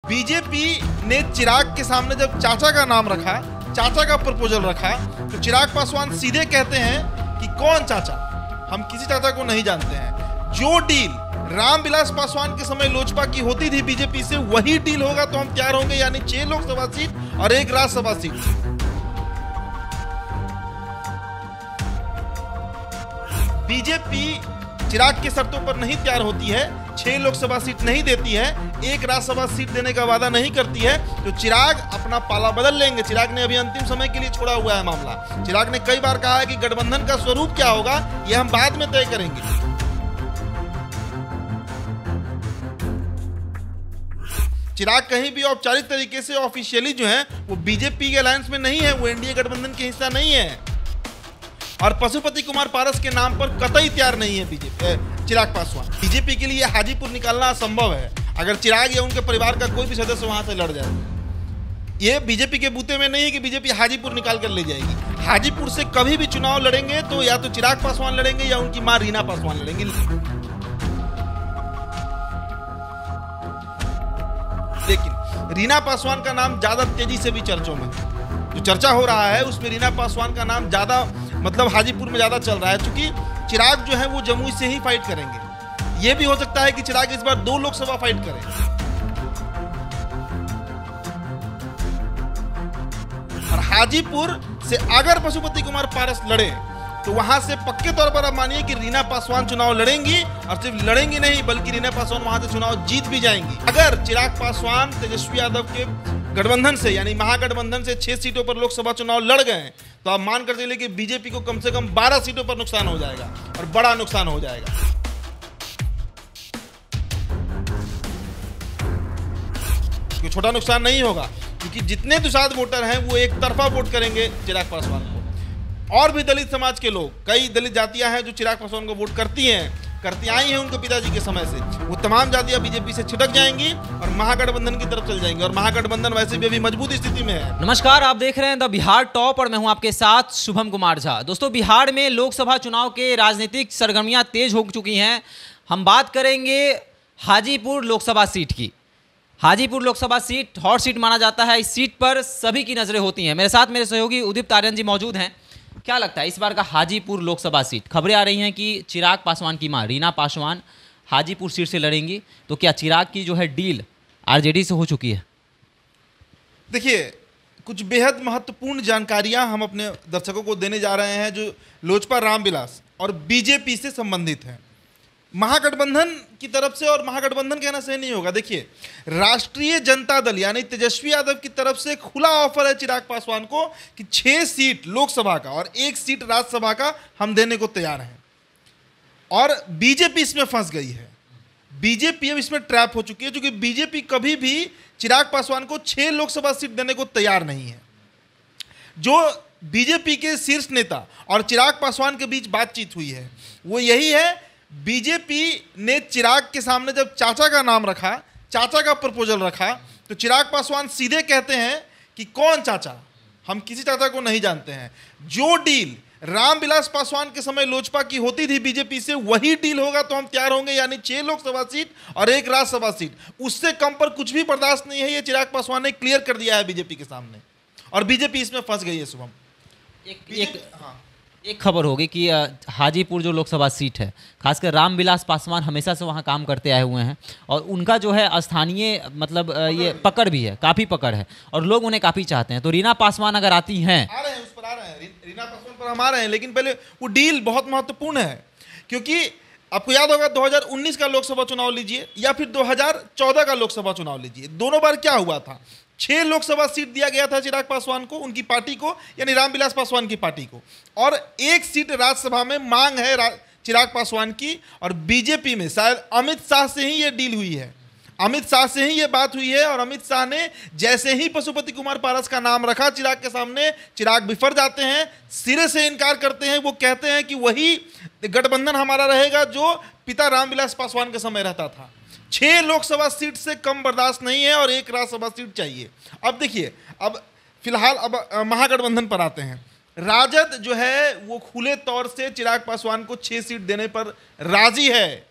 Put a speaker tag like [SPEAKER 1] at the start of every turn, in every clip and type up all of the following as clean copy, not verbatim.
[SPEAKER 1] BJP ने चिराग के सामने जब चाचा का नाम रखा, चाचा का प्रपोजल रखा, तो चिराग पासवान सीधे कहते हैं कि कौन चाचा, हम किसी चाचा को नहीं जानते हैं। जो डील रामविलास पासवान के समय लोजपा की होती थी बीजेपी से, वही डील होगा तो हम तैयार होंगे, यानी 6 लोकसभा सीट और 1 राज्यसभा सीट। बीजेपी चिराग के शर्तों पर नहीं तैयार होती है, 6 लोकसभा सीट नहीं देती है, 1 राज्यसभा सीट देने का वादा नहीं करती है, तो चिराग अपना पाला बदल लेंगे। चिराग ने अभी अंतिम समय के लिए छोड़ा हुआ है मामला। चिराग ने कई बार कहा है कि गठबंधन का स्वरूप क्या होगा यह हम बाद में तय करेंगे। चिराग कहीं भी औपचारिक तरीके से ऑफिशियली जो है वो बीजेपी के अलायंस में नहीं है, वो एनडीए गठबंधन के हिस्सा नहीं है, और पशुपति कुमार पारस के नाम पर कतई तैयार नहीं है बीजेपी चिराग पासवान। बीजेपी के लिए हाजीपुर निकालना असंभव है अगर चिराग या उनके परिवार का कोई भी सदस्य वहां से लड़ जाए। ये बीजेपी के बूते में नहीं है कि बीजेपी हाजीपुर निकाल कर ले जाएगी। हाजीपुर से कभी भी चुनाव लड़ेंगे तो या तो चिराग पासवान लड़ेंगे या उनकी मां रीना पासवान लड़ेंगी। लेकिन रीना पासवान का नाम ज्यादा तेजी से भी चर्चों में, जो चर्चा हो रहा है उसमें रीना पासवान का नाम ज्यादा मतलब हाजीपुर में ज्यादा चल रहा है, क्योंकि चिराग जो है वो जमुई से ही फाइट करेंगे। ये भी हो सकता है कि चिराग इस बार 2 लोकसभा फाइट करें। और हाजीपुर से अगर पशुपति कुमार पारस लड़े तो वहां से पक्के तौर पर आप मानिए कि रीना पासवान चुनाव लड़ेंगी, और सिर्फ लड़ेंगी नहीं बल्कि रीना पासवान वहां से चुनाव जीत भी जाएंगी। अगर चिराग पासवान तेजस्वी यादव के गठबंधन से यानी महागठबंधन से 6 सीटों पर लोकसभा चुनाव लड़ गए तो आप मान कर चलिए कि बीजेपी को कम से कम 12 सीटों पर नुकसान हो जाएगा, और बड़ा नुकसान हो जाएगा। क्योंकि छोटा नुकसान नहीं होगा, क्योंकि जितने दुसाध वोटर हैं वो एक तरफा वोट करेंगे चिराग पासवान को। और भी दलित समाज के लोग, कई दलित जातियां हैं जो चिराग पासवान को वोट करती आई हैं उनके पिताजी के समय से, वो तमाम जातियां बीजेपी से छिटक जाएंगी और महागठबंधन की तरफ चल जाएंगी, और महागठबंधन वैसे भी अभी मजबूत स्थिति में है।
[SPEAKER 2] नमस्कार, आप देख रहे हैं द बिहार टॉप और मैं हूं आपके साथ शुभम कुमार झा। दोस्तों, बिहार में लोकसभा चुनाव के राजनीतिक सरगर्मियां तेज हो चुकी हैं। हम बात करेंगे हाजीपुर लोकसभा सीट की। Hajipur Lok Sabha seat hot seat माना जाता है। इस सीट पर सभी की नजरें होती हैं। मेरे साथ मेरे सहयोगी उदित आर्यन जी मौजूद हैं। क्या लगता है इस बार का हाजीपुर लोकसभा सीट? खबरें आ रही हैं कि चिराग पासवान की मां रीना पासवान हाजीपुर सीट से लड़ेंगी, तो क्या चिराग की जो है डील आरजेडी से हो चुकी है?
[SPEAKER 1] देखिए, कुछ बेहद महत्वपूर्ण जानकारियां हम अपने दर्शकों को देने जा रहे हैं जो लोजपा रामविलास और बीजेपी से संबंधित हैं। महागठबंधन की तरफ से, और महागठबंधन कहना सही नहीं होगा, देखिए राष्ट्रीय जनता दल यानी तेजस्वी यादव की तरफ से खुला ऑफर है चिराग पासवान को कि 6 सीट लोकसभा का और 1 सीट राज्यसभा का हम देने को तैयार हैं। और बीजेपी इसमें फंस गई है। बीजेपी अब इसमें ट्रैप हो चुकी है, क्योंकि बीजेपी कभी भी चिराग पासवान को 6 लोकसभा सीट देने को तैयार नहीं है। जो बीजेपी के शीर्ष नेता और चिराग पासवान के बीच बातचीत हुई है वो यही है, बीजेपी ने चिराग के सामने जब चाचा का नाम रखा, चाचा का प्रपोजल रखा, तो चिराग पासवान सीधे कहते हैं कि कौन चाचा, हम किसी चाचा को नहीं जानते हैं। जो डील रामविलास पासवान के समय लोजपा की होती थी बीजेपी से, वही डील होगा तो हम तैयार होंगे, यानी 6 लोकसभा सीट और 1 राज्यसभा सीट। उससे कम पर कुछ भी बर्दाश्त नहीं है, ये चिराग पासवान ने क्लियर कर दिया है बीजेपी के सामने, और बीजेपी इसमें फंस गई है। शुभम,
[SPEAKER 2] एक खबर होगी कि हाजीपुर जो लोकसभा सीट है, खासकर रामविलास पासवान हमेशा से वहाँ काम करते आए हुए हैं, और उनका जो है स्थानीय मतलब ये पकड़ भी है, काफ़ी पकड़ है, और लोग उन्हें काफ़ी चाहते हैं। तो रीना पासवान अगर आती हैं,
[SPEAKER 1] उस पर आ रहे हैं, रीना पासवान पर हम आ रहे हैं, लेकिन पहले वो डील बहुत महत्वपूर्ण है, क्योंकि आपको याद होगा 2019 का लोकसभा चुनाव लीजिए या फिर 2014 का लोकसभा चुनाव लीजिए, दोनों बार क्या हुआ था? 6 लोकसभा सीट दिया गया था चिराग पासवान को, उनकी पार्टी को, यानी रामविलास पासवान की पार्टी को, और 1 सीट राज्यसभा में मांग है चिराग पासवान की। और बीजेपी में शायद अमित शाह से ही ये डील हुई है, अमित शाह से ही ये बात हुई है, और अमित शाह ने जैसे ही पशुपति कुमार पारस का नाम रखा चिराग के सामने, चिराग बिफर जाते हैं, सिरे से इनकार करते हैं। वो कहते हैं कि वही गठबंधन हमारा रहेगा जो पिता रामविलास पासवान के समय रहता था। 6 लोकसभा सीट से कम बर्दाश्त नहीं है और 1 राज्यसभा सीट चाहिए। अब देखिए, अब फिलहाल अब महागठबंधन पर आते हैं। राजद जो है वो खुले तौर से चिराग पासवान को 6 सीट देने पर राजी है,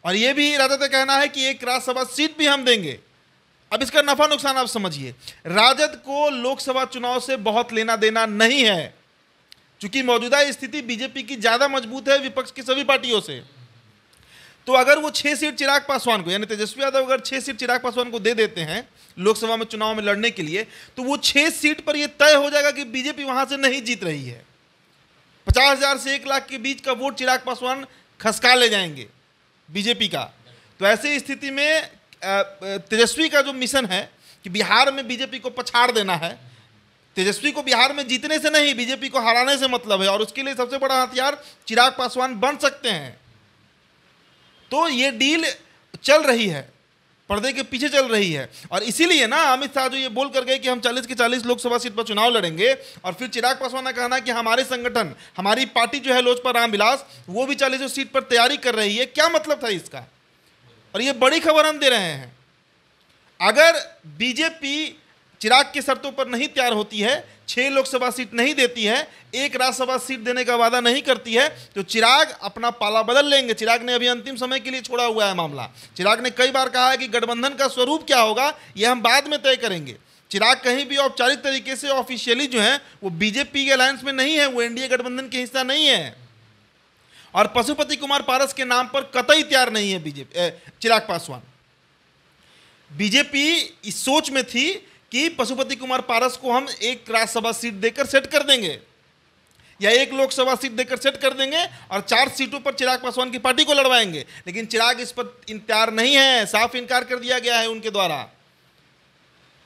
[SPEAKER 1] और ये भी राजद का कहना है कि 1 राज्यसभा सीट भी हम देंगे अब इसका नफा नुकसान आप समझिए। राजद को लोकसभा चुनाव से बहुत लेना देना नहीं है, क्योंकि मौजूदा स्थिति बीजेपी की ज्यादा मजबूत है विपक्ष की सभी पार्टियों से। तो अगर वो 6 सीट चिराग पासवान को, यानी तेजस्वी यादव अगर 6 सीट चिराग पासवान को दे देते हैं लोकसभा में चुनाव में लड़ने के लिए, तो वो 6 सीट पर यह तय हो जाएगा कि बीजेपी वहां से नहीं जीत रही है। 50,000 से 1 लाख के बीच का वोट चिराग पासवान खसका ले जाएंगे बीजेपी का। तो ऐसी स्थिति में तेजस्वी का जो मिशन है कि बिहार में बीजेपी को पछाड़ देना है, तेजस्वी को बिहार में जीतने से नहीं, बीजेपी को हराने से मतलब है, और उसके लिए सबसे बड़ा हथियार चिराग पासवान बन सकते हैं। तो ये डील चल रही है, पर्दे के पीछे चल रही है। और इसीलिए ना अमित शाह जो ये बोल कर गए कि हम 40 की 40 लोकसभा सीट पर चुनाव लड़ेंगे, और फिर चिराग पासवान ने कहना कि हमारे संगठन, हमारी पार्टी जो है लोजपा रामविलास, वो भी 40 सीट पर तैयारी कर रही है। क्या मतलब था इसका? और ये बड़ी खबर हम दे रहे हैं। अगर बीजेपी चिराग की शर्तों पर नहीं तैयार होती है, 6 लोकसभा सीट नहीं देती है, 1 राज्यसभा सीट देने का वादा नहीं करती है, तो चिराग अपना पाला बदल लेंगे। चिराग ने अभी अंतिम समय के लिए छोड़ा हुआ है मामला। चिराग ने कई बार कहा है कि गठबंधन का स्वरूप क्या होगा यह हम बाद में तय करेंगे। चिराग कहीं भी औपचारिक तरीके से ऑफिशियली जो है वो बीजेपी के अलायंस में नहीं है, वो एनडीए गठबंधन के हिस्सा नहीं है। और पशुपति कुमार पारस के नाम पर कतई तैयार नहीं है बीजेपी, चिराग पासवान। बीजेपी इस सोच में थी कि पशुपति कुमार पारस को हम 1 राज्यसभा सीट देकर सेट कर देंगे या 1 लोकसभा सीट देकर सेट कर देंगे और 4 सीटों पर चिराग पासवान की पार्टी को लड़वाएंगे। लेकिन चिराग इस पर तैयार नहीं है, साफ इनकार कर दिया गया है उनके द्वारा,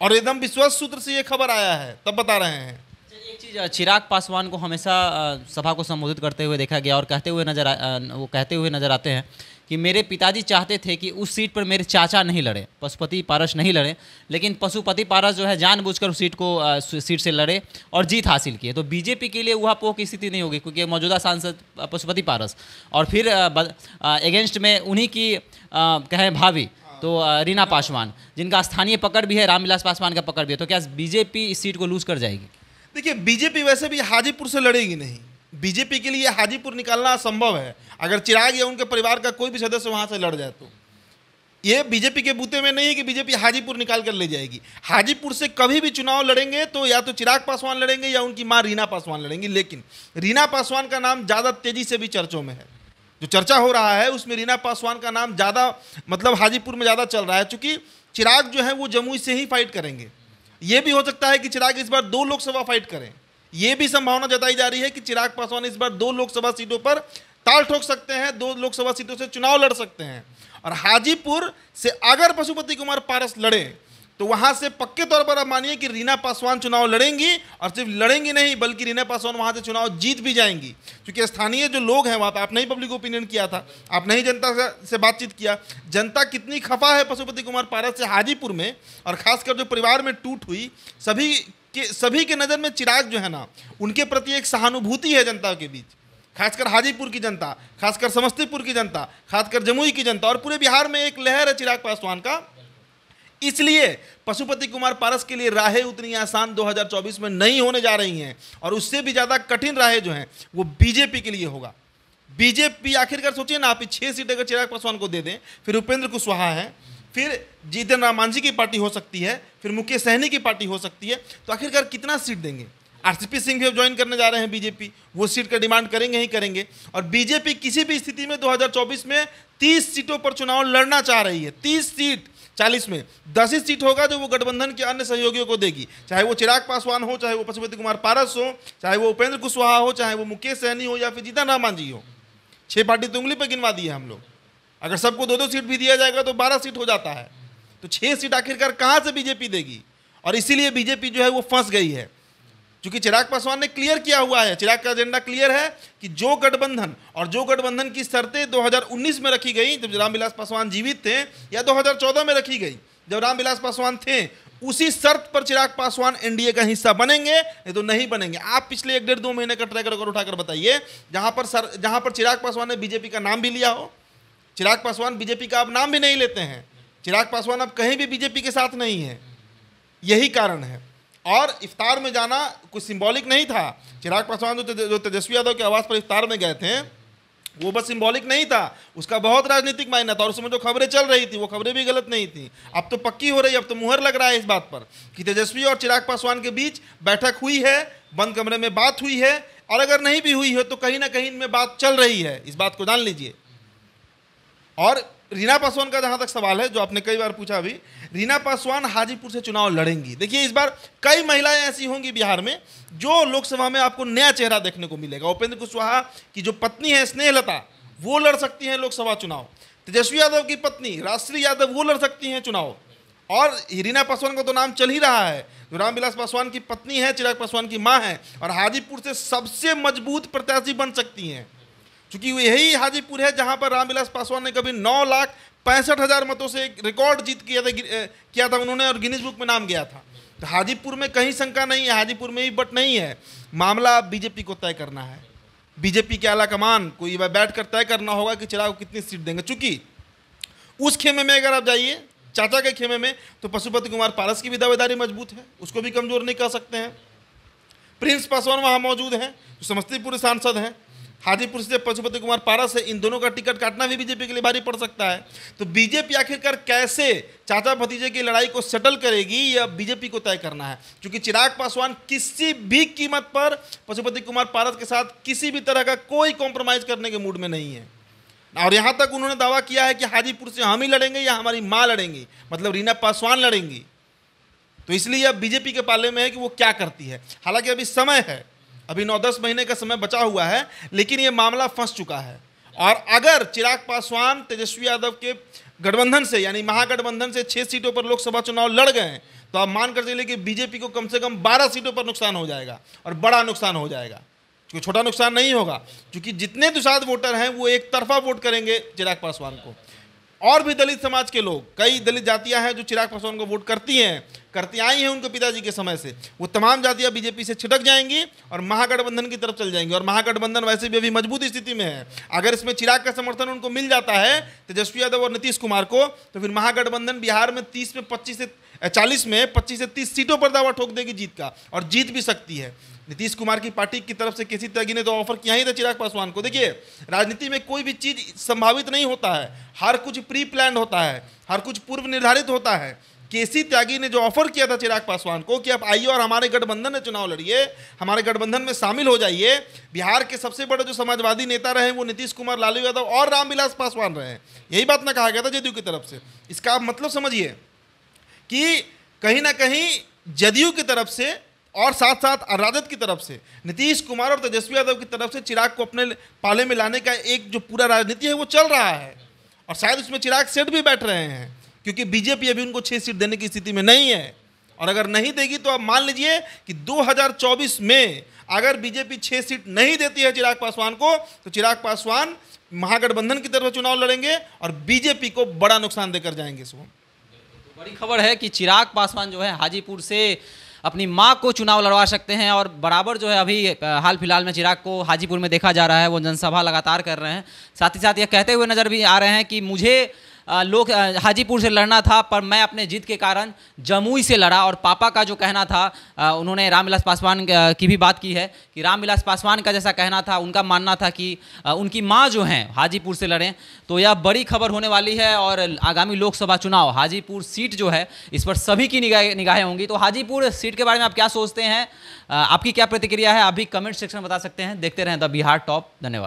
[SPEAKER 1] और एकदम विश्वास सूत्र से ये खबर आया है, तब बता रहे हैं।
[SPEAKER 2] एक चीज़, चिराग पासवान को हमेशा सभा को संबोधित करते हुए देखा गया और वो कहते हुए नजर आते हैं कि मेरे पिताजी चाहते थे कि उस सीट पर मेरे चाचा नहीं लड़े, पशुपति पारस नहीं लड़े, लेकिन पशुपति पारस जो है जानबूझकर उस सीट से लड़े और जीत हासिल किए। तो बीजेपी के लिए ऊहापोह की स्थिति नहीं होगी, क्योंकि मौजूदा सांसद पशुपति पारस और फिर अगेंस्ट में उन्हीं की कहें भाभी तो रीना पासवान, जिनका स्थानीय पकड़ भी है, रामविलास पासवान का पकड़ भी है। तो क्या बीजेपी इस सीट को लूज कर जाएगी?
[SPEAKER 1] देखिए, बीजेपी वैसे भी हाजीपुर से लड़ेगी नहीं। बीजेपी के लिए हाजीपुर निकालना असंभव है। अगर चिराग या उनके परिवार का कोई भी सदस्य वहां से लड़ जाए तो ये बीजेपी के बूते में नहीं है कि बीजेपी हाजीपुर निकाल कर ले जाएगी। हाजीपुर से कभी भी चुनाव लड़ेंगे तो या तो चिराग पासवान लड़ेंगे या उनकी मां रीना पासवान लड़ेंगी। लेकिन रीना पासवान का नाम ज़्यादा तेजी से भी चर्चों में है। जो चर्चा हो रहा है उसमें रीना पासवान का नाम ज़्यादा, मतलब हाजीपुर में ज़्यादा चल रहा है, चूँकि चिराग जो है वो जमुई से ही फाइट करेंगे। ये भी हो सकता है कि चिराग इस बार 2 लोकसभा फाइट करें। ये भी संभावना जताई जा रही है कि चिराग पासवान इस बार 2 लोकसभा सीटों पर ताल ठोक सकते हैं, 2 लोकसभा सीटों से चुनाव लड़ सकते हैं। और हाजीपुर से अगर पशुपति कुमार पारस लड़े तो वहां से पक्के तौर पर आप मानिए कि रीना पासवान चुनाव लड़ेंगी, और सिर्फ लड़ेंगी नहीं बल्कि रीना पासवान वहां से चुनाव जीत भी जाएंगी। क्योंकि स्थानीय जो लोग हैं वहां पर, आपने ही पब्लिक ओपिनियन किया था, आपने ही जनता से बातचीत किया, जनता कितनी खफा है पशुपति कुमार पारस से हाजीपुर में, और खासकर जो परिवार में टूट हुई, सभी के नज़र में चिराग जो है ना, उनके प्रति एक सहानुभूति है जनता के बीच। खासकर हाजीपुर की जनता, खासकर समस्तीपुर की जनता, खासकर जमुई की जनता, और पूरे बिहार में एक लहर है चिराग पासवान का। इसलिए पशुपति कुमार पारस के लिए राहें उतनी आसान 2024 में नहीं होने जा रही हैं, और उससे भी ज़्यादा कठिन राहें जो हैं वो बीजेपी के लिए होगा। बीजेपी आखिरकार सोचिए ना, आप 6 सीट अगर चिराग पासवान को दे दें, फिर उपेंद्र कुशवाहा है, फिर जीतन राम मांझी की पार्टी हो सकती है, फिर मुकेश सहनी की पार्टी हो सकती है, तो आखिरकार कितना सीट देंगे? आरसीपी सिंह भी ज्वाइन करने जा रहे हैं बीजेपी, वो सीट का डिमांड करेंगे ही करेंगे। और बीजेपी किसी भी स्थिति में 2024 में 30 सीटों पर चुनाव लड़ना चाह रही है। 30 सीट, 40 में 10 ही सीट होगा जो वो गठबंधन के अन्य सहयोगियों को देगी, चाहे वो चिराग पासवान हो, चाहे वो पशुपति कुमार पारस हो, चाहे वो उपेंद्र कुशवाहा हो, चाहे वो मुकेश सहनी हो, या फिर जीतन राम मांझी हो। 6 पार्टी तो उंगली पर गिनवा दी है हम लोग। अगर सबको 2-2 सीट भी दिया जाएगा तो 12 सीट हो जाता है। तो 6 सीट आखिरकार कहाँ से बीजेपी देगी? और इसीलिए बीजेपी जो है वो फंस गई है, क्योंकि चिराग पासवान ने क्लियर किया हुआ है, चिराग का एजेंडा क्लियर है कि जो गठबंधन की शर्तें 2019 में रखी गई जब रामविलास पासवान जीवित थे, या 2014 में रखी गई जब रामविलास पासवान थे, उसी शर्त पर चिराग पासवान एनडीए का हिस्सा बनेंगे, नहीं तो नहीं बनेंगे। आप पिछले 1-1.5-2 महीने का ट्रैक रिकॉर्ड उठाकर बताइए जहां पर चिराग पासवान ने बीजेपी का नाम भी लिया हो। चिराग पासवान बीजेपी का अब नाम भी नहीं लेते हैं। चिराग पासवान अब कहीं भी बीजेपी के साथ नहीं है, यही कारण है। और इफ्तार में जाना कुछ सिंबॉलिक नहीं था। चिराग पासवान जो तेजस्वी यादव के आवास पर इफ्तार में गए थे, वो बस सिंबॉलिक नहीं था, उसका बहुत राजनीतिक मायना था। और उसमें जो खबरें चल रही थी वो खबरें भी गलत नहीं थी। अब तो पक्की हो रही है, अब तो मुहर लग रहा है इस बात पर कि तेजस्वी और चिराग पासवान के बीच बैठक हुई है, बंद कमरे में बात हुई है, और अगर नहीं भी हुई है तो कहीं ना कहीं इनमें बात चल रही है, इस बात को जान लीजिए। और रीना पासवान का जहां तक सवाल है, जो आपने कई बार पूछा अभी, रीना पासवान हाजीपुर से चुनाव लड़ेंगी। देखिए इस बार कई महिलाएं ऐसी होंगी बिहार में जो लोकसभा में आपको नया चेहरा देखने को मिलेगा। उपेंद्र कुशवाहा की जो पत्नी है स्नेहलता, वो लड़ सकती हैं लोकसभा चुनाव। तेजस्वी यादव की पत्नी राष्ट्रीय यादव, वो लड़ सकती हैं चुनाव। और रीना पासवान का तो नाम चल ही रहा है, जो रामविलास पासवान की पत्नी है, चिराग पासवान की मां है, और हाजीपुर से सबसे मजबूत प्रत्याशी बन सकती हैं। क्योंकि यही हाजीपुर है जहां पर रामविलास पासवान ने कभी 9,65,000 मतों से एक रिकॉर्ड जीत किया था उन्होंने, और गिनीज बुक में नाम गया था। तो हाजीपुर में कहीं शंका नहीं है, हाजीपुर में ही बट नहीं है। मामला बीजेपी को तय करना है, बीजेपी के आला कमान को ये बैठ कर तय करना होगा कि चिराग को कितनी सीट देंगे। चूंकि उस खेमे में अगर आप जाइए, चाचा के खेमे में, तो पशुपति कुमार पारस की भी दावेदारी मजबूत है, उसको भी कमजोर नहीं कर सकते हैं। प्रिंस पासवान वहां मौजूद हैं, जो समस्तीपुर सांसद हैं। हाजीपुर से पशुपति कुमार पारस है, इन दोनों का टिकट काटना भी बीजेपी के लिए भारी पड़ सकता है। तो बीजेपी आखिरकार कैसे चाचा भतीजे की लड़ाई को सेटल करेगी, यह बीजेपी को तय करना है। क्योंकि चिराग पासवान किसी भी कीमत पर पशुपति कुमार पारस के साथ किसी भी तरह का कोई कॉम्प्रोमाइज करने के मूड में नहीं है। और यहां तक उन्होंने दावा किया है कि हाजीपुर से हम ही लड़ेंगे या हमारी मां लड़ेंगी, मतलब रीना पासवान लड़ेंगी। तो इसलिए अब बीजेपी के पाले में है कि वो क्या करती है। हालांकि अभी समय है, अभी 9-10 महीने का समय बचा हुआ है, लेकिन ये मामला फंस चुका है। और अगर चिराग पासवान तेजस्वी यादव के गठबंधन से, यानी महागठबंधन से 6 सीटों पर लोकसभा चुनाव लड़ गए, तो आप मान कर चलिए कि बीजेपी को कम से कम 12 सीटों पर नुकसान हो जाएगा, और बड़ा नुकसान हो जाएगा। क्योंकि छोटा नुकसान नहीं होगा, क्योंकि जितने दुसाध वोटर हैं वो एक तरफा वोट करेंगे चिराग पासवान को। और भी दलित समाज के लोग, कई दलित जातियां हैं जो चिराग पासवान को वोट करती आई हैं उनके पिताजी के समय से, वो तमाम जातियां बीजेपी से छिटक जाएंगी और महागठबंधन की तरफ चल जाएंगी। और महागठबंधन वैसे भी अभी मजबूत स्थिति में है। अगर इसमें चिराग का समर्थन उनको मिल जाता है, तेजस्वी यादव और नीतीश कुमार को, तो फिर महागठबंधन बिहार में 30 में 25 से 40 में 25 से 30 सीटों पर दावा ठोक देगी जीत का, और जीत भी सकती है। नीतीश कुमार की पार्टी की तरफ से केसी त्यागी ने तो ऑफर किया ही था चिराग पासवान को। देखिए राजनीति में कोई भी चीज संभावित नहीं होता है, हर कुछ प्री प्लान होता है, हर कुछ पूर्व निर्धारित होता है। केसी त्यागी ने जो ऑफर किया था चिराग पासवान को कि आप आइए और हमारे गठबंधन में चुनाव लड़िए, हमारे गठबंधन में शामिल हो जाइए। बिहार के सबसे बड़े जो समाजवादी नेता रहे वो नीतीश कुमार, लालू यादव और रामविलास पासवान रहे हैं। यही बात ना कहा गया था जदयू की तरफ से। इसका आप मतलब समझिए कि कहीं ना कहीं जदयू की तरफ से और साथ साथ राजद की तरफ से नीतीश कुमार और तेजस्वी यादव की तरफ से चिराग को अपने पाले में लाने का एक जो पूरा राजनीति है वो चल रहा है। और शायद उसमें चिराग सेठ भी बैठ रहे हैं, क्योंकि बीजेपी अभी उनको 6 सीट देने की स्थिति में नहीं है। और अगर नहीं देगी तो आप मान लीजिए कि 2024 में अगर बीजेपी 6 सीट नहीं देती है चिराग पासवान को, तो चिराग पासवान महागठबंधन की तरफ चुनाव लड़ेंगे और बीजेपी को बड़ा नुकसान देकर जाएंगे।
[SPEAKER 2] बड़ी खबर है कि चिराग पासवान जो है हाजीपुर से अपनी मां को चुनाव लड़वा सकते हैं। और बराबर जो है अभी हाल फिलहाल में चिराग को हाजीपुर में देखा जा रहा है, वो जनसभा लगातार कर रहे हैं। साथ ही साथ ये कहते हुए नजर भी आ रहे हैं कि मुझे लोग हाजीपुर से लड़ना था, पर मैं अपने जिद के कारण जमुई से लड़ा। और पापा का जो कहना था, उन्होंने रामविलास पासवान की भी बात की है कि रामविलास पासवान का जैसा कहना था, उनका मानना था कि उनकी मां जो हैं हाजीपुर से लड़ें। तो यह बड़ी खबर होने वाली है। और आगामी लोकसभा चुनाव हाजीपुर सीट जो है, इस पर सभी की निगाहें होंगी। तो हाजीपुर सीट के बारे में आप क्या सोचते हैं, आपकी क्या प्रतिक्रिया है, आप भी कमेंट सेक्शन में बता सकते हैं। देखते रहें द बिहार टॉप। धन्यवाद।